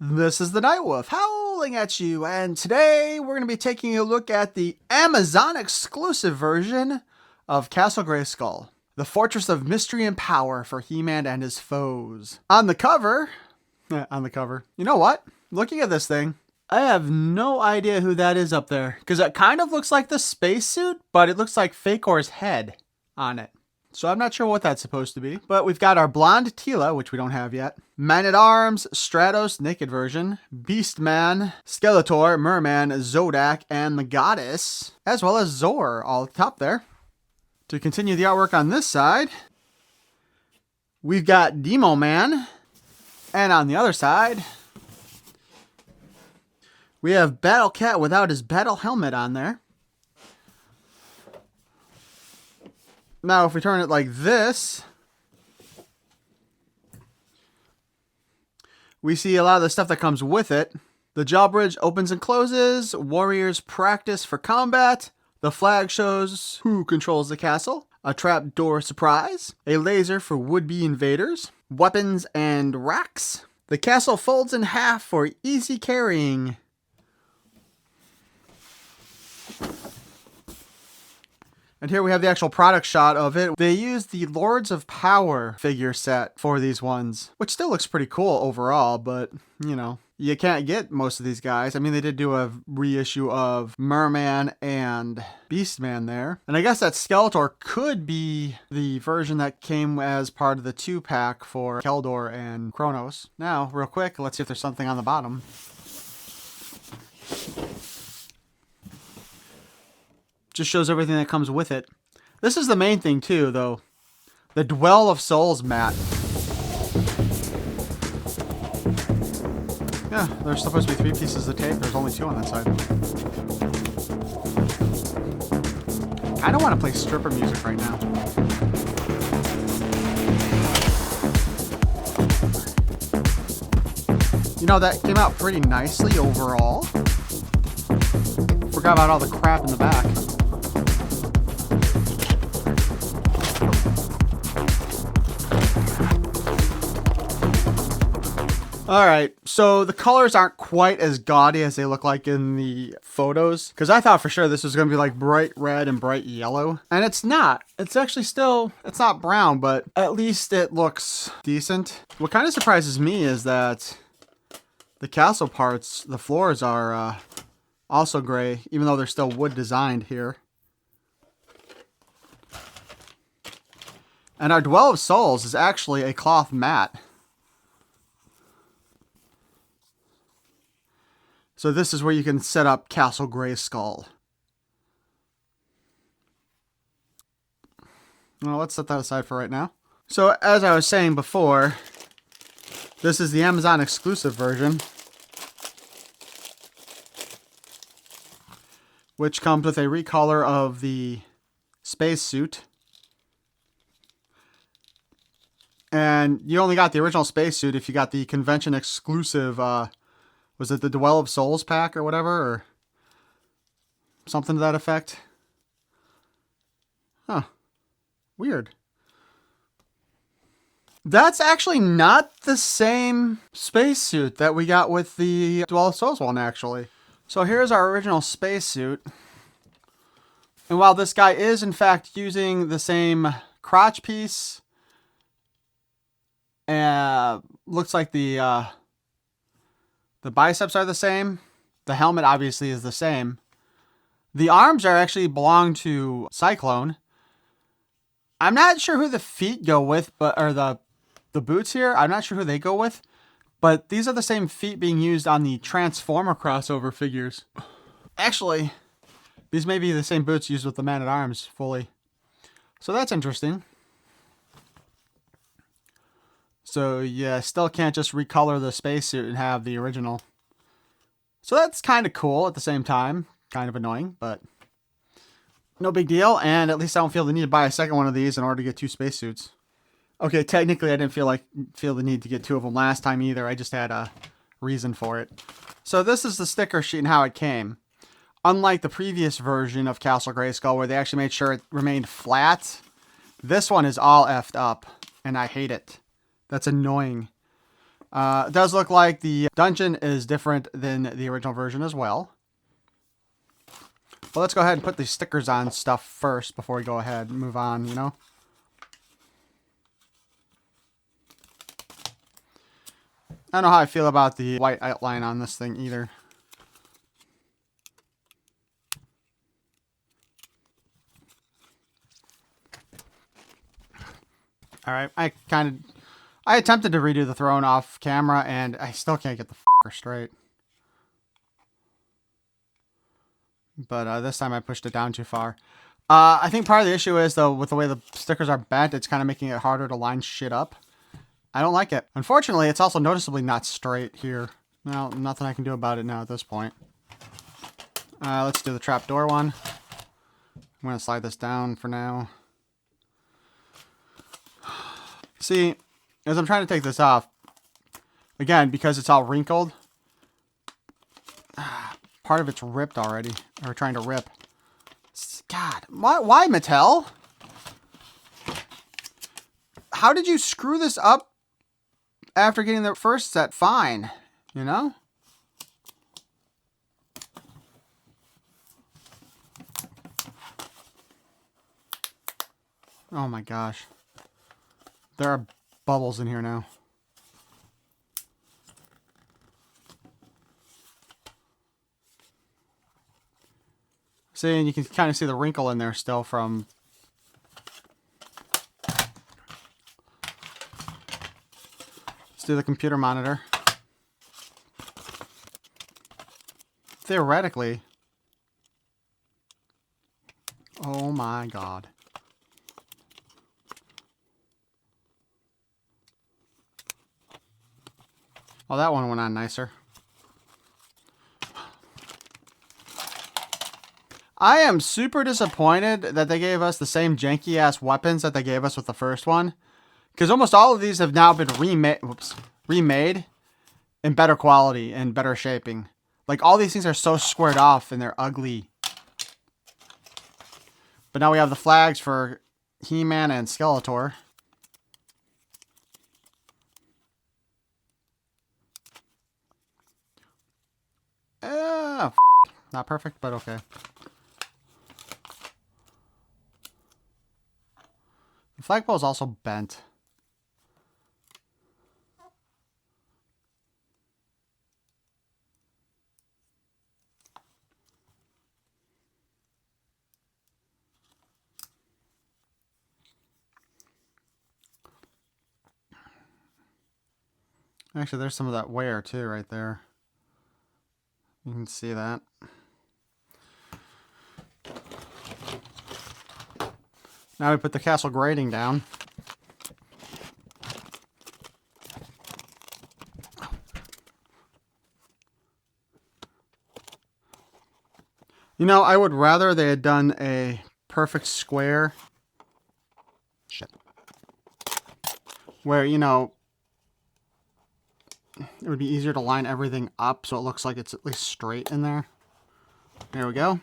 This is the Night Wolf howling at you, and today we're going to be taking a look at the Amazon exclusive version of Castle Grayskull, the fortress of mystery and power for He-Man and his foes. On the cover, you know what? Looking at this thing, I have no idea who that is up there, because it kind of looks like the spacesuit, but it looks like Fakor's head on it. So I'm not sure what that's supposed to be. But we've got our blonde Tila, which we don't have yet. Man-at-Arms, Stratos, naked version. Beastman, Skeletor, Merman, Zodak, and the Goddess. As well as Zor, all at the top there. To continue the artwork on this side, we've got Demo Man. And on the other side, we have Battle Cat without his battle helmet on there. Now, if we turn it like this, we see a lot of the stuff that comes with it. The drawbridge opens and closes. Warriors practice for combat. The flag shows who controls the castle. A trapdoor surprise. A laser for would-be invaders. Weapons and racks. The castle folds in half for easy carrying. And here we have the actual product shot of it. They used the Lords of Power figure set for these ones, which still looks pretty cool overall, but, you know, you can't get most of these guys. I mean, they did do a reissue of Merman and Beastman there. And I guess that Skeletor could be the version that came as part of the 2-pack for Keldor and Kronos. Now, real quick, let's see if there's something on the bottom. Just shows everything that comes with it. This is the main thing too, though. The Dwell of Souls mat. Yeah, there's supposed to be 3 pieces of tape. There's only 2 on that side. I don't want to play stripper music right now. You know, that came out pretty nicely overall. Forgot about all the crap in the back. Alright, so the colors aren't quite as gaudy as they look like in the photos, because I thought for sure this was going to be like bright red and bright yellow, and it's not. It's actually still, it's not brown, but at least it looks decent. What kind of surprises me is that the castle parts, the floors are also gray, even though they're still wood designed here. And our Dwell of Souls is actually a cloth mat. So this is where you can set up Castle Grayskull. Well, let's set that aside for right now. So as I was saying before, this is the Amazon exclusive version, which comes with a recolor of the spacesuit. And you only got the original spacesuit if you got the convention exclusive, was it the Dwell of Souls pack or whatever, or something to that effect? Huh. Weird. That's actually not the same spacesuit that we got with the Dwell of Souls one, actually. So here's our original spacesuit. And while this guy is, in fact, using the same crotch piece, looks like the biceps are the same. The helmet obviously is the same. The arms are actually belong to Cyclone. I'm not sure who the feet go with, or the boots here. I'm not sure who they go with. But these are the same feet being used on the Transformer crossover figures. Actually, these may be the same boots used with the Man-at-Arms fully. So that's interesting. So yeah, still can't just recolor the spacesuit and have the original. So that's kind of cool at the same time. Kind of annoying, but no big deal. And at least I don't feel the need to buy a second one of these in order to get 2 spacesuits. Okay, technically I didn't feel the need to get 2 of them last time either. I just had a reason for it. So this is the sticker sheet and how it came. Unlike the previous version of Castle Grayskull where they actually made sure it remained flat, this one is all effed up and I hate it. That's annoying. It does look like the dungeon is different than the original version as well. But let's go ahead and put the stickers on stuff first before we go ahead and move on, you know? I don't know how I feel about the white outline on this thing either. Alright, I attempted to redo the throne off camera, and I still can't get the f***er straight. But this time I pushed it down too far. I think part of the issue is, though, with the way the stickers are bent, it's kind of making it harder to line shit up. I don't like it. Unfortunately, it's also noticeably not straight here. Well, nothing I can do about it now at this point. Let's do the trapdoor one. I'm going to slide this down for now. See, as I'm trying to take this off, again, because it's all wrinkled, part of it's ripped already, or trying to rip. God, why Mattel? How did you screw this up after getting the first set fine, you know? Oh my gosh. There are bubbles in here now. See, and you can kind of see the wrinkle in there still from... Let's do the computer monitor. Theoretically... Oh my god. Oh, that one went on nicer. I am super disappointed that they gave us the same janky-ass weapons that they gave us with the first one. Because almost all of these have now been remade in better quality and better shaping. Like, all these things are so squared off and they're ugly. But now we have the flags for He-Man and Skeletor. Not perfect, but okay. The flagpole is also bent. Actually, there's some of that wear too right there. You can see that. Now we put the castle grating down. You know, I would rather they had done a perfect square. Shit. Where, you know, it would be easier to line everything up so it looks like it's at least straight in there. There we go.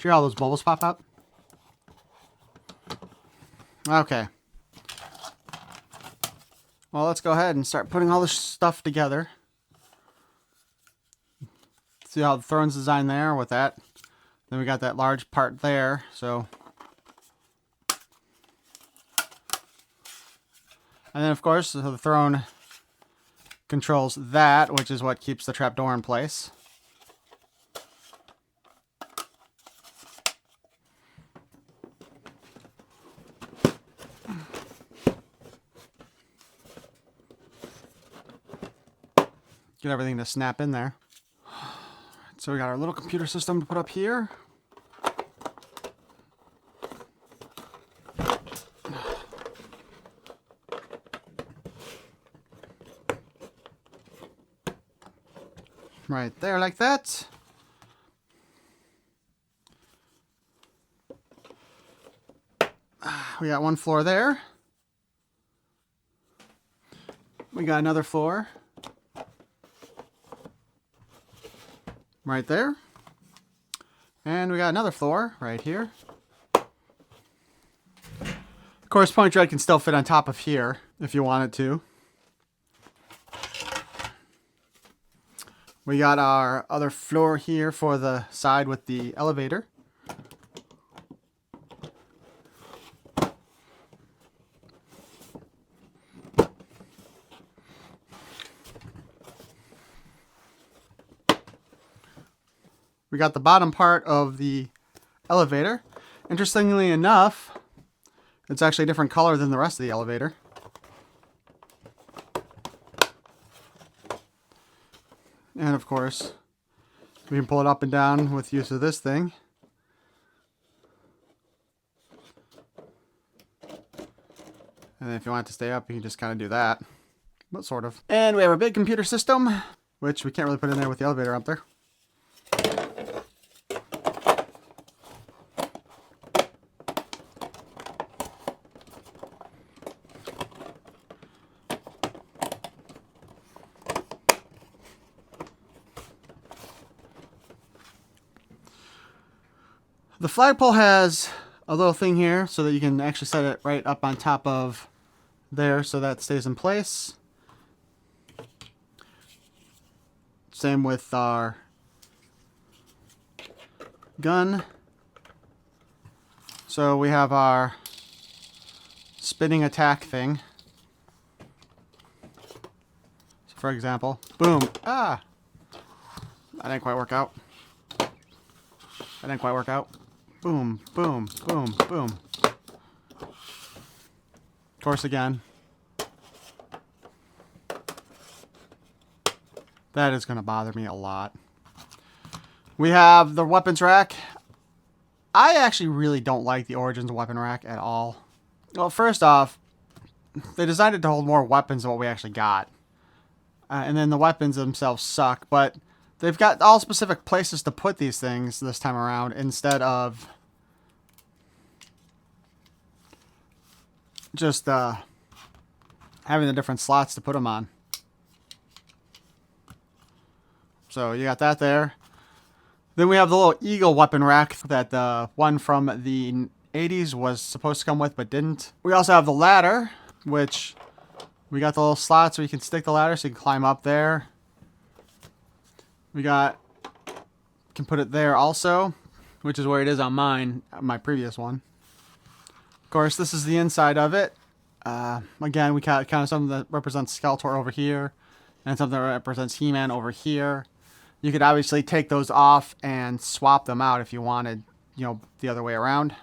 See how those bubbles pop up? Okay. Well, let's go ahead and start putting all this stuff together. See how the throne's designed there with that. Then we got that large part there, so. And then, of course, the throne controls that, which is what keeps the trapdoor in place. Get everything to snap in there. So we got our little computer system to put up here. Right there, like that. We got one floor there. We got another floor right there. And we got another floor right here. Of course, point dread can still fit on top of here if you want it to. We got our other floor here for the side with the elevator. We got the bottom part of the elevator. Interestingly enough, it's actually a different color than the rest of the elevator. And of course, we can pull it up and down with use of this thing. And then if you want it to stay up, you can just kind of do that. But sort of. And we have a big computer system, which we can't really put in there with the elevator up there. The flagpole has a little thing here so that you can actually set it right up on top of there so that stays in place. Same with our gun. So we have our spinning attack thing. So for example, boom, ah! That didn't quite work out. That didn't quite work out. Boom, boom, boom, boom. Of course, again. That is going to bother me a lot. We have the weapons rack. I actually really don't like the Origins weapon rack at all. Well, first off, they designed it to hold more weapons than what we actually got. And then the weapons themselves suck, but they've got all specific places to put these things this time around instead of just having the different slots to put them on. So you got that there. Then we have the little Eagle weapon rack that the one from the 80s was supposed to come with but didn't. We also have the ladder, which we got the little slots where you can stick the ladder so you can climb up there. We can put it there also, which is where it is on mine, my previous one. Of course, this is the inside of it. Again, we got kind of something that represents Skeletor over here, and something that represents He-Man over here. You could obviously take those off and swap them out if you wanted, you know, the other way around.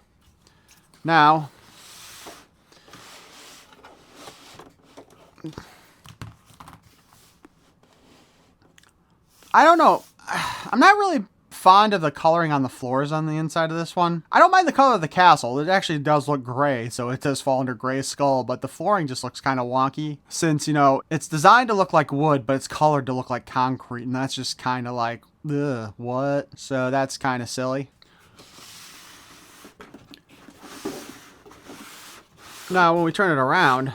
Now, I don't know. I'm not really fond of the coloring on the floors on the inside of this one. I don't mind the color of the castle. It actually does look gray, so it does fall under Grayskull, but the flooring just looks kind of wonky since, you know, it's designed to look like wood, but it's colored to look like concrete, and that's just kind of like, ugh, what? So that's kind of silly. Now, when we turn it around,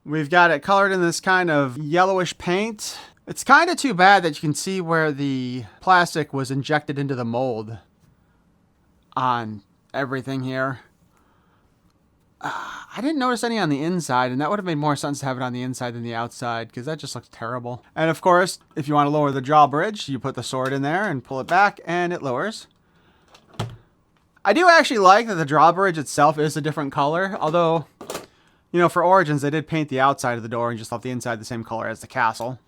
we've got it colored in this kind of yellowish paint. It's kind of too bad that you can see where the plastic was injected into the mold on everything here. I didn't notice any on the inside, and that would have made more sense to have it on the inside than the outside, because that just looks terrible. And of course, if you want to lower the drawbridge, you put the sword in there and pull it back, and it lowers. I do actually like that the drawbridge itself is a different color, although, you know, for Origins, they did paint the outside of the door and just left the inside the same color as the castle.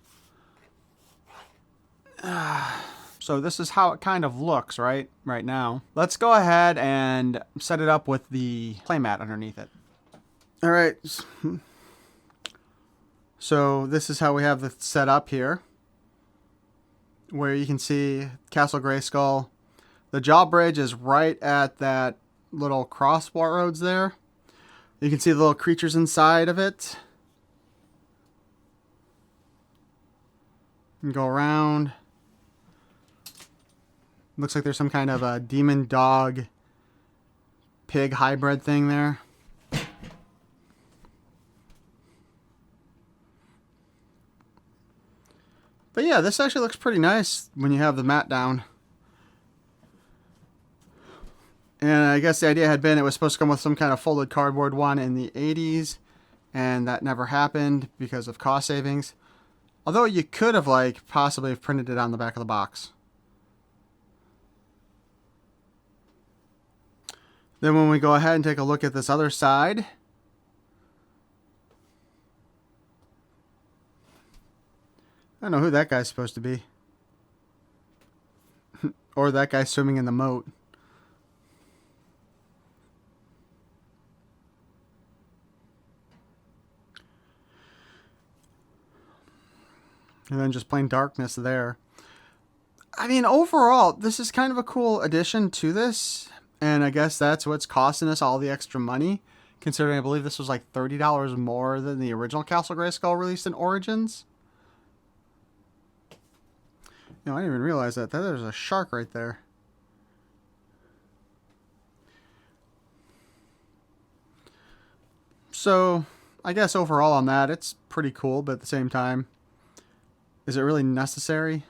So this is how it kind of looks right now. Let's go ahead and set it up with the playmat underneath it. All right. So this is how we have it set up here, where you can see Castle Grayskull. The drawbridge is right at that little crossroads there. You can see the little creatures inside of it. You can go around. Looks like there's some kind of a demon dog pig hybrid thing there. But yeah, this actually looks pretty nice when you have the mat down. And I guess the idea had been it was supposed to come with some kind of folded cardboard one in the 80s, and that never happened because of cost savings. Although you could have like possibly have printed it on the back of the box. Then when we go ahead and take a look at this other side, I don't know who that guy's supposed to be. Or that guy swimming in the moat. And then just plain darkness there. I mean, overall, this is kind of a cool addition to this. And I guess that's what's costing us all the extra money. Considering I believe this was like $30 more than the original Castle Grayskull released in Origins. You know, I didn't even realize that. There's a shark right there. So, I guess overall on that, it's pretty cool, but at the same time, is it really necessary?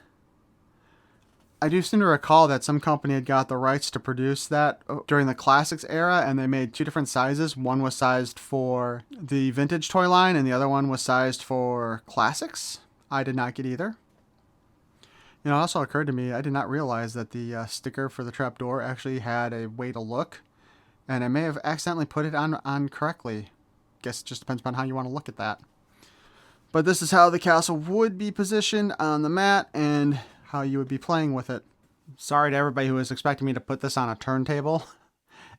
I do seem to recall that some company had got the rights to produce that during the Classics era, and they made two different sizes. One was sized for the vintage toy line, and the other one was sized for Classics. I did not get either. You know, it also occurred to me, I did not realize that the sticker for the trapdoor actually had a way to look, and I may have accidentally put it on correctly. Guess it just depends upon how you want to look at that. But this is how the castle would be positioned on the mat and how you would be playing with it. Sorry to everybody who was expecting me to put this on a turntable.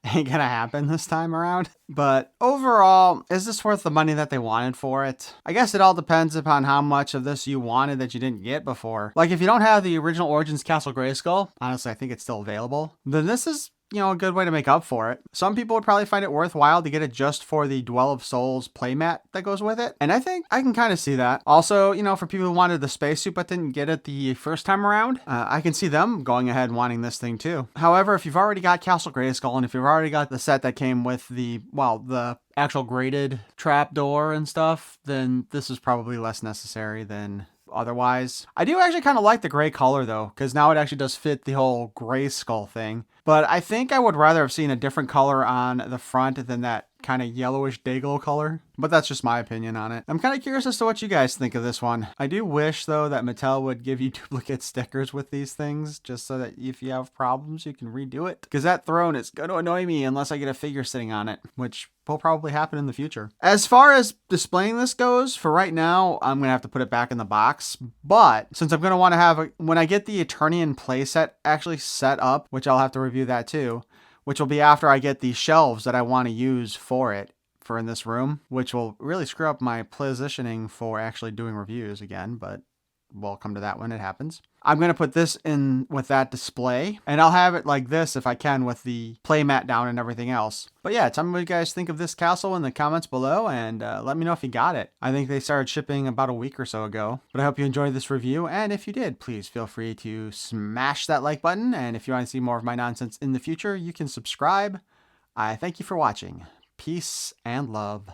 Ain't gonna happen this time around. But overall, is this worth the money that they wanted for it? I guess it all depends upon how much of this you wanted that you didn't get before. Like if you don't have the original Origins Castle Grayskull, honestly I think it's still available, then this is, you know, a good way to make up for it. Some people would probably find it worthwhile to get it just for the Dwell of Souls playmat that goes with it. And I think I can kind of see that. Also, you know, for people who wanted the spacesuit but didn't get it the first time around, I can see them going ahead and wanting this thing too. However, if you've already got Castle Grayskull and if you've already got the set that came with the actual graded trapdoor and stuff, then this is probably less necessary than otherwise. I do actually kind of like the gray color though, because now it actually does fit the whole Grayskull thing. But I think I would rather have seen a different color on the front than that kind of yellowish Dayglow color. But that's just my opinion on it. I'm kind of curious as to what you guys think of this one. I do wish though that Mattel would give you duplicate stickers with these things, just so that if you have problems you can redo it. Because that throne is going to annoy me unless I get a figure sitting on it, which will probably happen in the future. As far as displaying this goes, for right now, I'm going to have to put it back in the box. But since I'm going to want to have, when I get the Eternian playset actually set up, which I'll have to review that too, which will be after I get the shelves that I want to use for it, for in this room, which will really screw up my positioning for actually doing reviews again, but we'll come to that when it happens. I'm going to put this in with that display, and I'll have it like this if I can with the playmat down and everything else. But yeah, tell me what you guys think of this castle in the comments below, and let me know if you got it. I think they started shipping about a week or so ago, but I hope you enjoyed this review, and if you did, please feel free to smash that like button, and if you want to see more of my nonsense in the future, you can subscribe. I thank you for watching. Peace and love.